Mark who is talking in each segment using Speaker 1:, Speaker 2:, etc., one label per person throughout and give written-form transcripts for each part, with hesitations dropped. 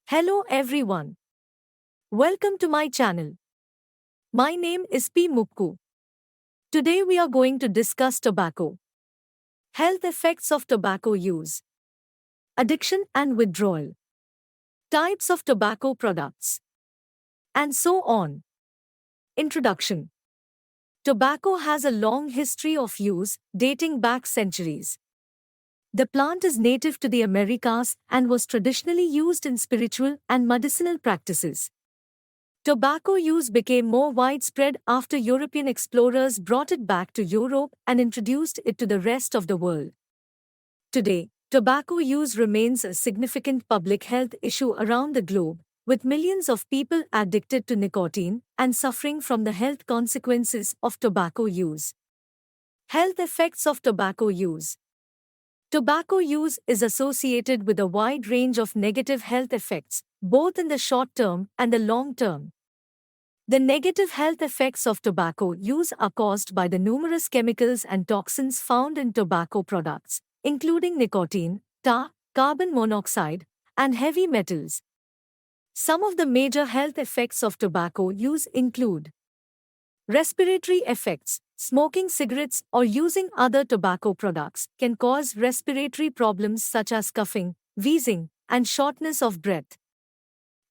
Speaker 1: Hello everyone. Welcome to my channel. My name is Mukku. Today we are going to discuss tobacco. Health effects of tobacco use. Addiction and withdrawal. Types of tobacco products. And so on. Introduction. Tobacco has a long history of use, dating back centuries. The plant is native to the Americas and was traditionally used in spiritual and medicinal practices. Tobacco use became more widespread after European explorers brought it back to Europe and introduced it to the rest of the world. Today, tobacco use remains a significant public health issue around the globe, with millions of people addicted to nicotine and suffering from the health consequences of tobacco use. Health effects of tobacco use. Tobacco use is associated with a wide range of negative health effects, both in the short term and the long term. The negative health effects of tobacco use are caused by the numerous chemicals and toxins found in tobacco products, including nicotine, tar, carbon monoxide, and heavy metals. Some of the major health effects of tobacco use include respiratory effects. Smoking cigarettes or using other tobacco products can cause respiratory problems such as coughing, wheezing, and shortness of breath.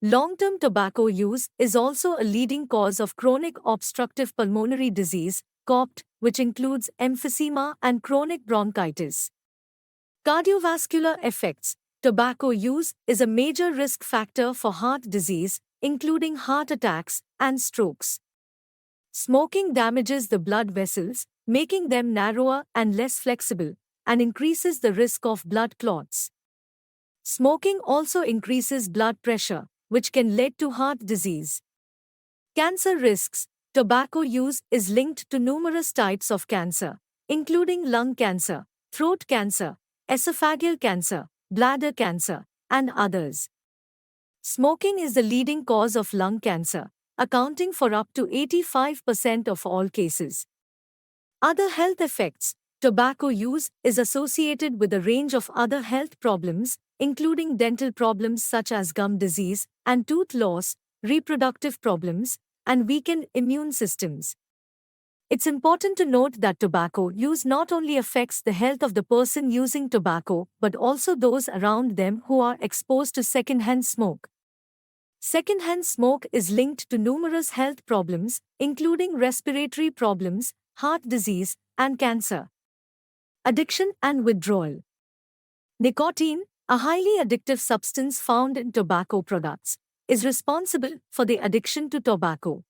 Speaker 1: Long-term tobacco use is also a leading cause of chronic obstructive pulmonary disease, COPD, which includes emphysema and chronic bronchitis. Cardiovascular effects. Tobacco use is a major risk factor for heart disease, including heart attacks and strokes. Smoking damages the blood vessels, making them narrower and less flexible, and increases the risk of blood clots. Smoking also increases blood pressure, which can lead to heart disease. Cancer risks. Tobacco use is linked to numerous types of cancer, including lung cancer, throat cancer, esophageal cancer, bladder cancer, and others. Smoking is the leading cause of lung cancer, accounting for up to 85% of all cases. Other health effects. Tobacco use is associated with a range of other health problems, including dental problems such as gum disease and tooth loss, reproductive problems, and weakened immune systems. It's important to note that tobacco use not only affects the health of the person using tobacco but also those around them who are exposed to secondhand smoke. Secondhand smoke is linked to numerous health problems, including respiratory problems, heart disease, and cancer. Addiction and withdrawal. Nicotine, a highly addictive substance found in tobacco products, is responsible for the addiction to tobacco.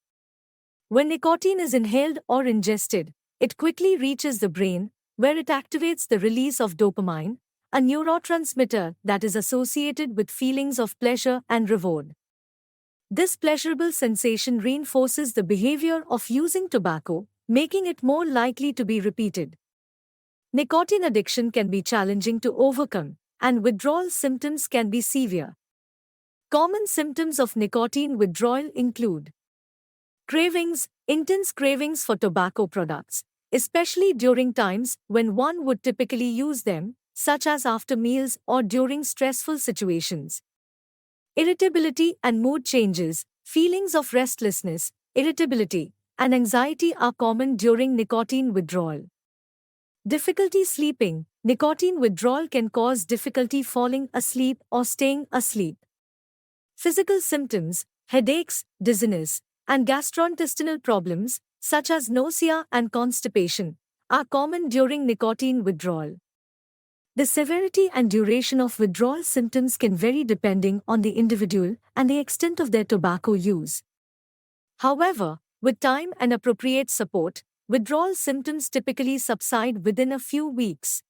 Speaker 1: When nicotine is inhaled or ingested, it quickly reaches the brain, where it activates the release of dopamine, a neurotransmitter that is associated with feelings of pleasure and reward. This pleasurable sensation reinforces the behavior of using tobacco, making it more likely to be repeated. Nicotine addiction can be challenging to overcome, and withdrawal symptoms can be severe. Common symptoms of nicotine withdrawal include cravings, intense cravings for tobacco products, especially during times when one would typically use them, such as after meals or during stressful situations. Irritability and mood changes. Feelings of restlessness, irritability, and anxiety are common during nicotine withdrawal. Difficulty sleeping. Nicotine withdrawal can cause difficulty falling asleep or staying asleep. Physical symptoms, headaches, dizziness, and gastrointestinal problems, such as nausea and constipation, are common during nicotine withdrawal. The severity and duration of withdrawal symptoms can vary depending on the individual and the extent of their tobacco use. However, with time and appropriate support, withdrawal symptoms typically subside within a few weeks.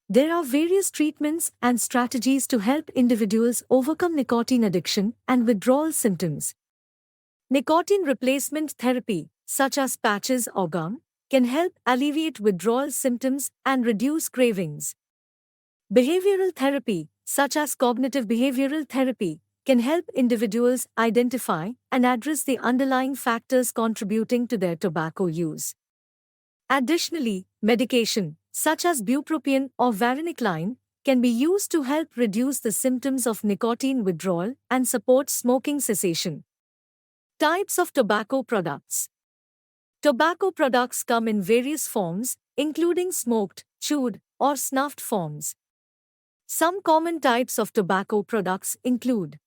Speaker 1: There are various treatments and strategies to help individuals overcome nicotine addiction and withdrawal symptoms. Nicotine replacement therapy, such as patches or gum, can help alleviate withdrawal symptoms and reduce cravings. Behavioral therapy, such as cognitive behavioral therapy, can help individuals identify and address the underlying factors contributing to their tobacco use. Additionally, medication, such as bupropion or varenicline, can be used to help reduce the symptoms of nicotine withdrawal and support smoking cessation. Types of tobacco products. Tobacco products come in various forms, including smoked, chewed, or snuffed forms. Some common types of tobacco products include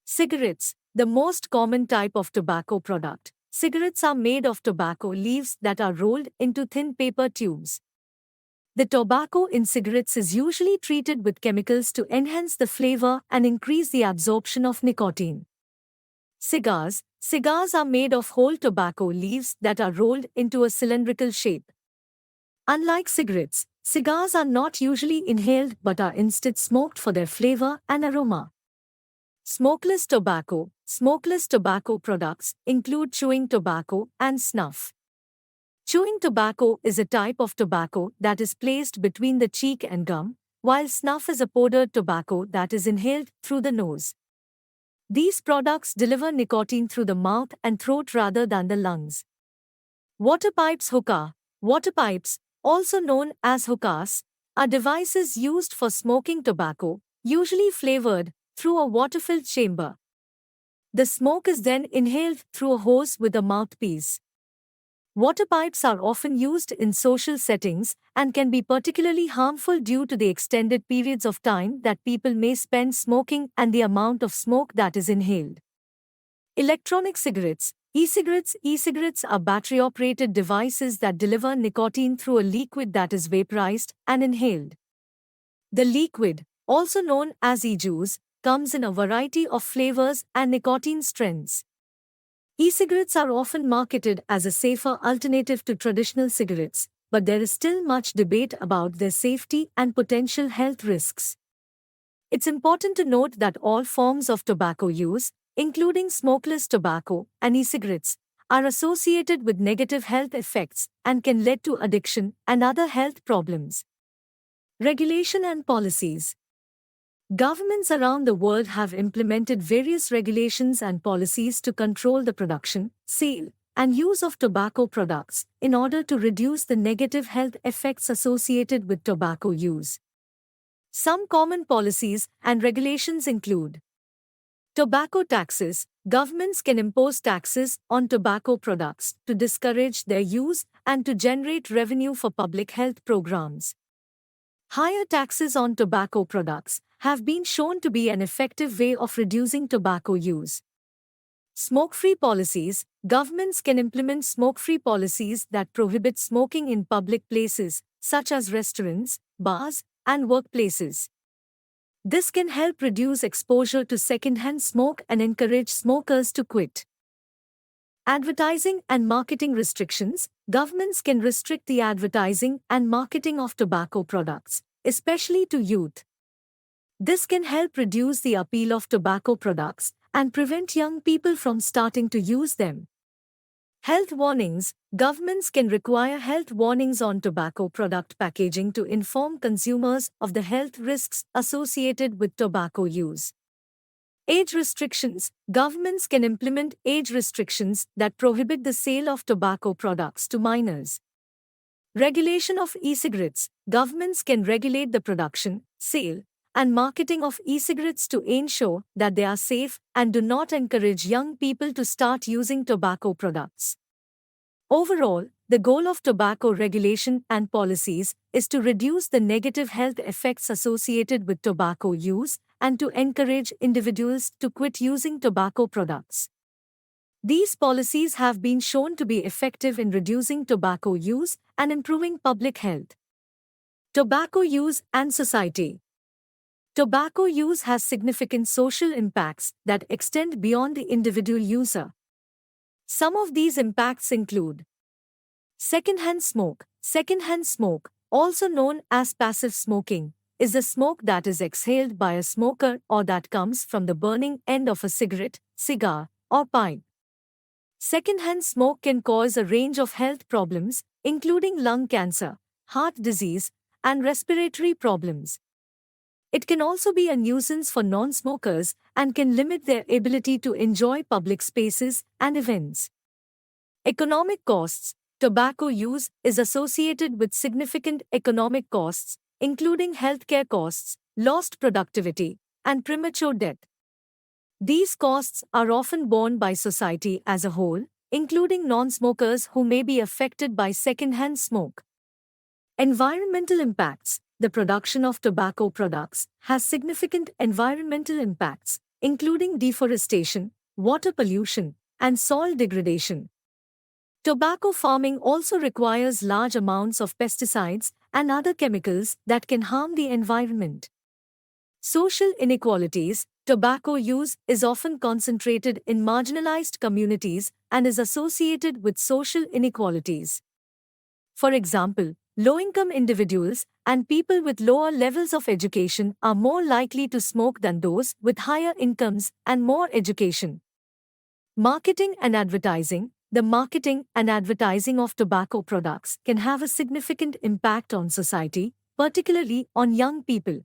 Speaker 1: cigarettes, the most common type of tobacco product. Cigarettes are made of tobacco leaves that are rolled into thin paper tubes. The tobacco in cigarettes is usually treated with chemicals to enhance the flavor and increase the absorption of nicotine. Cigars. Cigars are made of whole tobacco leaves that are rolled into a cylindrical shape. Unlike cigarettes, cigars are not usually inhaled but are instead smoked for their flavor and aroma. Smokeless tobacco. Smokeless tobacco products include chewing tobacco and snuff. Chewing tobacco is a type of tobacco that is placed between the cheek and gum, while snuff is a powdered tobacco that is inhaled through the nose. These products deliver nicotine through the mouth and throat rather than the lungs. Water pipes. Hookah. Water pipes, also known as hookahs, are devices used for smoking tobacco, usually flavored, through a water-filled chamber. The smoke is then inhaled through a hose with a mouthpiece. Water pipes are often used in social settings and can be particularly harmful due to the extended periods of time that people may spend smoking and the amount of smoke that is inhaled. Electronic cigarettes. E-cigarettes. E-cigarettes are battery-operated devices that deliver nicotine through a liquid that is vaporized and inhaled. The liquid, also known as e-juice, comes in a variety of flavors and nicotine strengths. E-cigarettes are often marketed as a safer alternative to traditional cigarettes, but there is still much debate about their safety and potential health risks. It's important to note that all forms of tobacco use, including smokeless tobacco and e-cigarettes, are associated with negative health effects and can lead to addiction and other health problems. Regulation and policies. Governments around the world have implemented various regulations and policies to control the production, sale, and use of tobacco products in order to reduce the negative health effects associated with tobacco use. Some common policies and regulations include tobacco taxes. Governments can impose taxes on tobacco products to discourage their use and to generate revenue for public health programs. Higher taxes on tobacco products have been shown to be an effective way of reducing tobacco use. Smoke-free policies. Governments can implement smoke-free policies that prohibit smoking in public places, such as restaurants, bars, and workplaces. This can help reduce exposure to secondhand smoke and encourage smokers to quit. Advertising and marketing restrictions. Governments can restrict the advertising and marketing of tobacco products, especially to youth. This can help reduce the appeal of tobacco products and prevent young people from starting to use them. Health warnings. Governments can require health warnings on tobacco product packaging to inform consumers of the health risks associated with tobacco use. Age restrictions. Governments can implement age restrictions that prohibit the sale of tobacco products to minors. Regulation of e-cigarettes. Governments can regulate the production, sale, and marketing of e-cigarettes to ensure that they are safe and do not encourage young people to start using tobacco products. Overall, the goal of tobacco regulation and policies is to reduce the negative health effects associated with tobacco use and to encourage individuals to quit using tobacco products. These policies have been shown to be effective in reducing tobacco use and improving public health. Tobacco use and society. Tobacco use has significant social impacts that extend beyond the individual user. Some of these impacts include secondhand smoke. Secondhand smoke, also known as passive smoking, is the smoke that is exhaled by a smoker or that comes from the burning end of a cigarette, cigar, or pipe. Secondhand smoke can cause a range of health problems, including lung cancer, heart disease, and respiratory problems. It can also be a nuisance for non-smokers and can limit their ability to enjoy public spaces and events. Economic costs. Tobacco use is associated with significant economic costs, including healthcare costs, lost productivity, and premature death. These costs are often borne by society as a whole, including non-smokers who may be affected by secondhand smoke. Environmental impacts. The production of tobacco products has significant environmental impacts, including deforestation, water pollution, and soil degradation. Tobacco farming also requires large amounts of pesticides and other chemicals that can harm the environment. Social inequalities. Tobacco use is often concentrated in marginalized communities and is associated with social inequalities. For example, low-income individuals and people with lower levels of education are more likely to smoke than those with higher incomes and more education. Marketing and advertising. The marketing and advertising of tobacco products can have a significant impact on society, particularly on young people.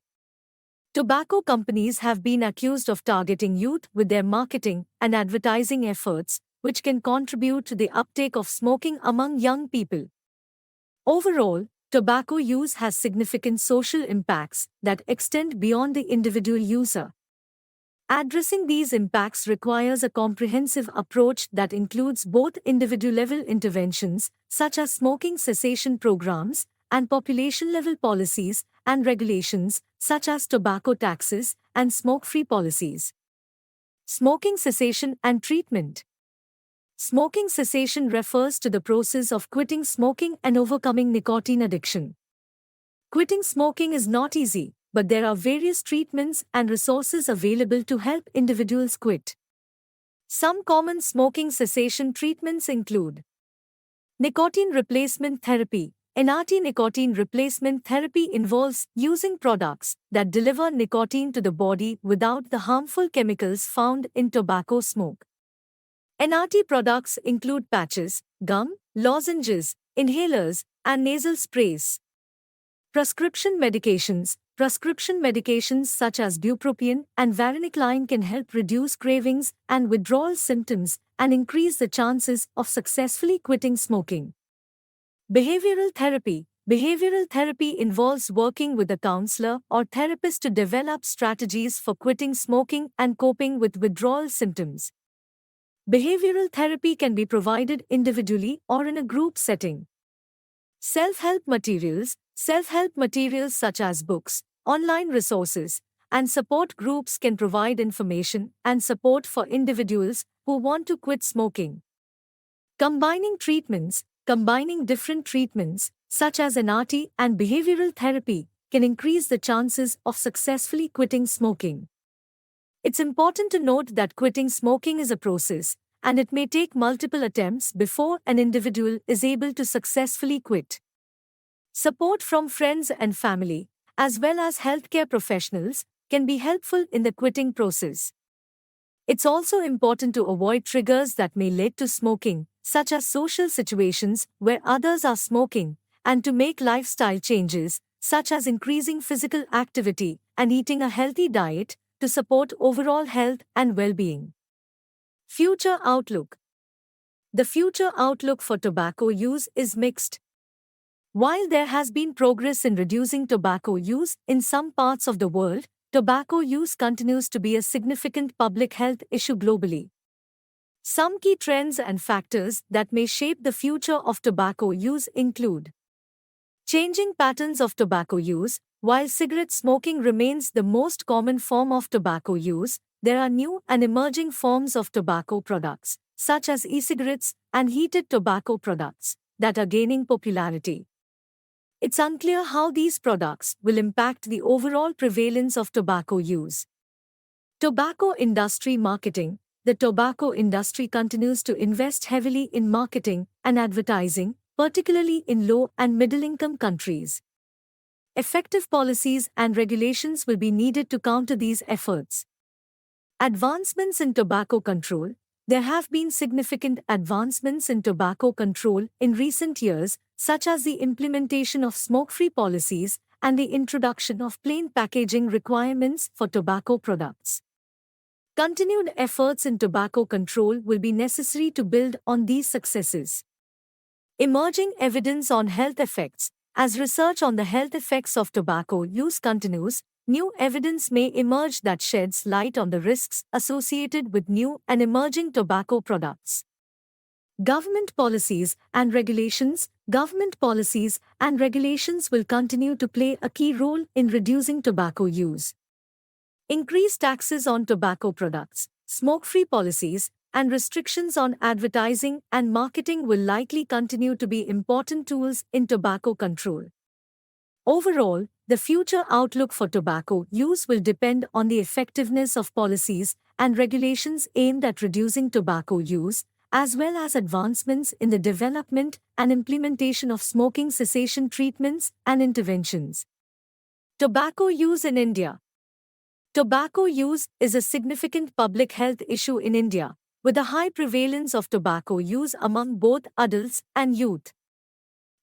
Speaker 1: Tobacco companies have been accused of targeting youth with their marketing and advertising efforts, which can contribute to the uptake of smoking among young people. Overall, tobacco use has significant social impacts that extend beyond the individual user. Addressing these impacts requires a comprehensive approach that includes both individual-level interventions, such as smoking cessation programs, and population-level policies and regulations, such as tobacco taxes and smoke-free policies. Smoking cessation and treatment. Smoking cessation refers to the process of quitting smoking and overcoming nicotine addiction. Quitting smoking is not easy, but there are various treatments and resources available to help individuals quit. Some common smoking cessation treatments include nicotine replacement therapy. Nicotine replacement therapy involves using products that deliver nicotine to the body without the harmful chemicals found in tobacco smoke. NRT products include patches, gum, lozenges, inhalers, and nasal sprays. Prescription medications. Prescription medications such as bupropion and varenicline can help reduce cravings and withdrawal symptoms and increase the chances of successfully quitting smoking. Behavioral therapy. Behavioral therapy involves working with a counselor or therapist to develop strategies for quitting smoking and coping with withdrawal symptoms. Behavioral therapy can be provided individually or in a group setting. Self-help materials. Self-help materials such as books, online resources, and support groups can provide information and support for individuals who want to quit smoking. Combining treatments. Combining different treatments, such as NRT and behavioral therapy, can increase the chances of successfully quitting smoking. It's important to note that quitting smoking is a process, and it may take multiple attempts before an individual is able to successfully quit. Support from friends and family, as well as healthcare professionals, can be helpful in the quitting process. It's also important to avoid triggers that may lead to smoking, such as social situations where others are smoking, and to make lifestyle changes, such as increasing physical activity and eating a healthy diet, to support overall health and well-being. Future outlook. The future outlook for tobacco use is mixed. While there has been progress in reducing tobacco use in some parts of the world, tobacco use continues to be a significant public health issue globally. Some key trends and factors that may shape the future of tobacco use include changing patterns of tobacco use. While cigarette smoking remains the most common form of tobacco use, there are new and emerging forms of tobacco products, such as e-cigarettes and heated tobacco products, that are gaining popularity. It's unclear how these products will impact the overall prevalence of tobacco use. Tobacco industry marketing. The tobacco industry continues to invest heavily in marketing and advertising, particularly in low and middle-income countries. Effective policies and regulations will be needed to counter these efforts. Advancements in tobacco control. There have been significant advancements in tobacco control in recent years, such as the implementation of smoke-free policies and the introduction of plain packaging requirements for tobacco products. Continued efforts in tobacco control will be necessary to build on these successes. Emerging evidence on health effects. As research on the health effects of tobacco use continues, new evidence may emerge that sheds light on the risks associated with new and emerging tobacco products. Government policies and regulations will continue to play a key role in reducing tobacco use. Increased taxes on tobacco products, smoke-free policies, and restrictions on advertising and marketing will likely continue to be important tools in tobacco control. Overall, the future outlook for tobacco use will depend on the effectiveness of policies and regulations aimed at reducing tobacco use, as well as advancements in the development and implementation of smoking cessation treatments and interventions. Tobacco use in India. Tobacco use is a significant public health issue in India, with a high prevalence of tobacco use among both adults and youth.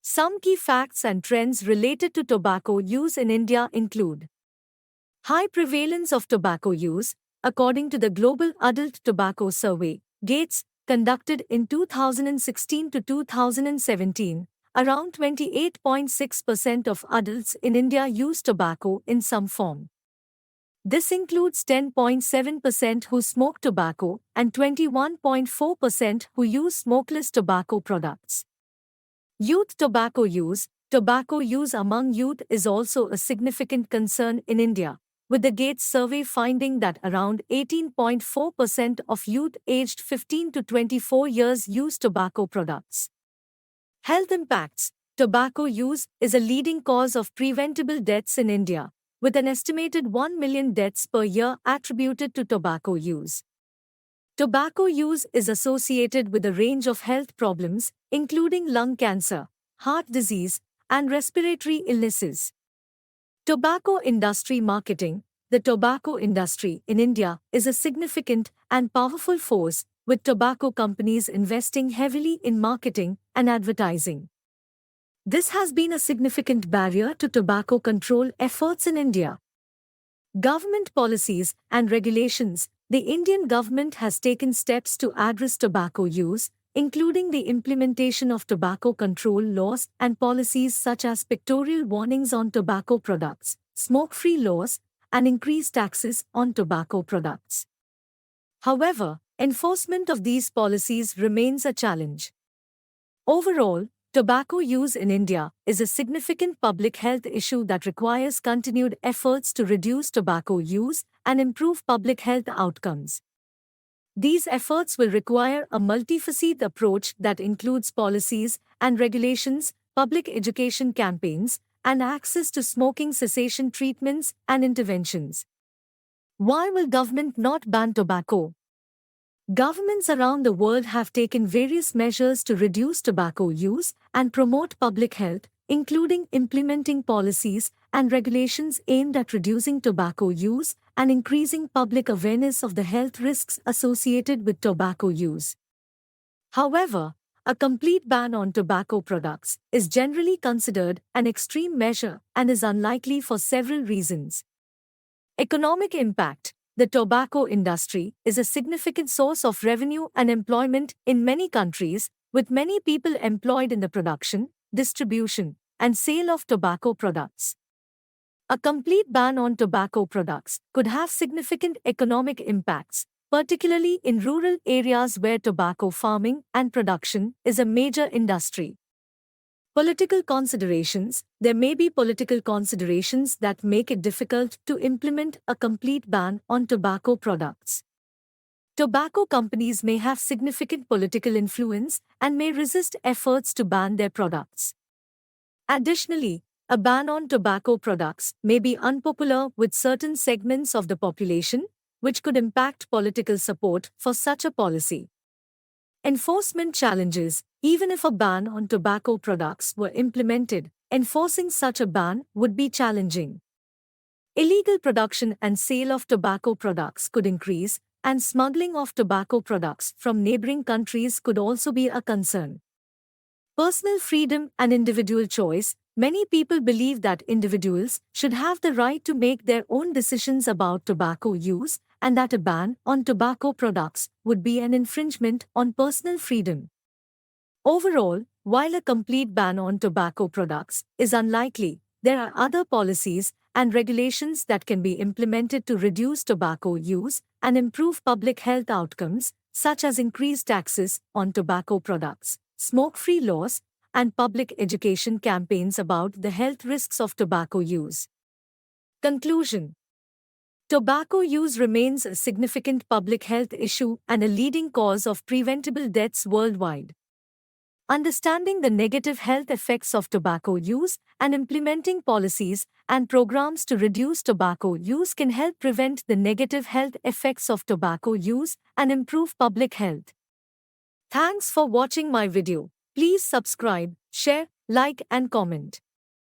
Speaker 1: Some key facts and trends related to tobacco use in India include: high prevalence of tobacco use. According to the Global Adult Tobacco Survey, GATE, conducted in 2016 to 2017, around 28.6% of adults in India use tobacco in some form. This includes 10.7% who smoke tobacco and 21.4% who use smokeless tobacco products. Youth tobacco use. Tobacco use among youth is also a significant concern in India, with the Gates survey finding that around 18.4% of youth aged 15 to 24 years use tobacco products. Health impacts. Tobacco use is a leading cause of preventable deaths in India, with an estimated 1 million deaths per year attributed to tobacco use. Tobacco use is associated with a range of health problems, including lung cancer, heart disease, and respiratory illnesses. Tobacco industry marketing. The tobacco industry in India is a significant and powerful force, with tobacco companies investing heavily in marketing and advertising. This has been a significant barrier to tobacco control efforts in India. Government policies and regulations. The Indian government has taken steps to address tobacco use, including the implementation of tobacco control laws and policies such as pictorial warnings on tobacco products, smoke-free laws, and increased taxes on tobacco products. However, enforcement of these policies remains a challenge. Overall, tobacco use in India is a significant public health issue that requires continued efforts to reduce tobacco use and improve public health outcomes. These efforts will require a multifaceted approach that includes policies and regulations, public education campaigns, and access to smoking cessation treatments and interventions. Why will government not ban tobacco? Governments around the world have taken various measures to reduce tobacco use and promote public health, including implementing policies and regulations aimed at reducing tobacco use and increasing public awareness of the health risks associated with tobacco use. However, a complete ban on tobacco products is generally considered an extreme measure and is unlikely for several reasons. Economic impact. The tobacco industry is a significant source of revenue and employment in many countries, with many people employed in the production, distribution, and sale of tobacco products. A complete ban on tobacco products could have significant economic impacts, particularly in rural areas where tobacco farming and production is a major industry. Political considerations. There may be political considerations that make it difficult to implement a complete ban on tobacco products. Tobacco companies may have significant political influence and may resist efforts to ban their products. Additionally, a ban on tobacco products may be unpopular with certain segments of the population, which could impact political support for such a policy. Enforcement challenges. Even if a ban on tobacco products were implemented, enforcing such a ban would be challenging. Illegal production and sale of tobacco products could increase, and smuggling of tobacco products from neighboring countries could also be a concern. Personal freedom and individual choice. Many people believe that individuals should have the right to make their own decisions about tobacco use, and that a ban on tobacco products would be an infringement on personal freedom. Overall, While a complete ban on tobacco products is unlikely, there are other policies and regulations that can be implemented to reduce tobacco use and improve public health outcomes, such as increased taxes on tobacco products, smoke-free laws, and public education campaigns about the health risks of tobacco use. Conclusion: tobacco use remains a significant public health issue and a leading cause of preventable deaths worldwide. Understanding the negative health effects of tobacco use and implementing policies and programs to reduce tobacco use can help prevent the negative health effects of tobacco use and improve public health. Thanks for watching my video. Please subscribe, share, like and comment.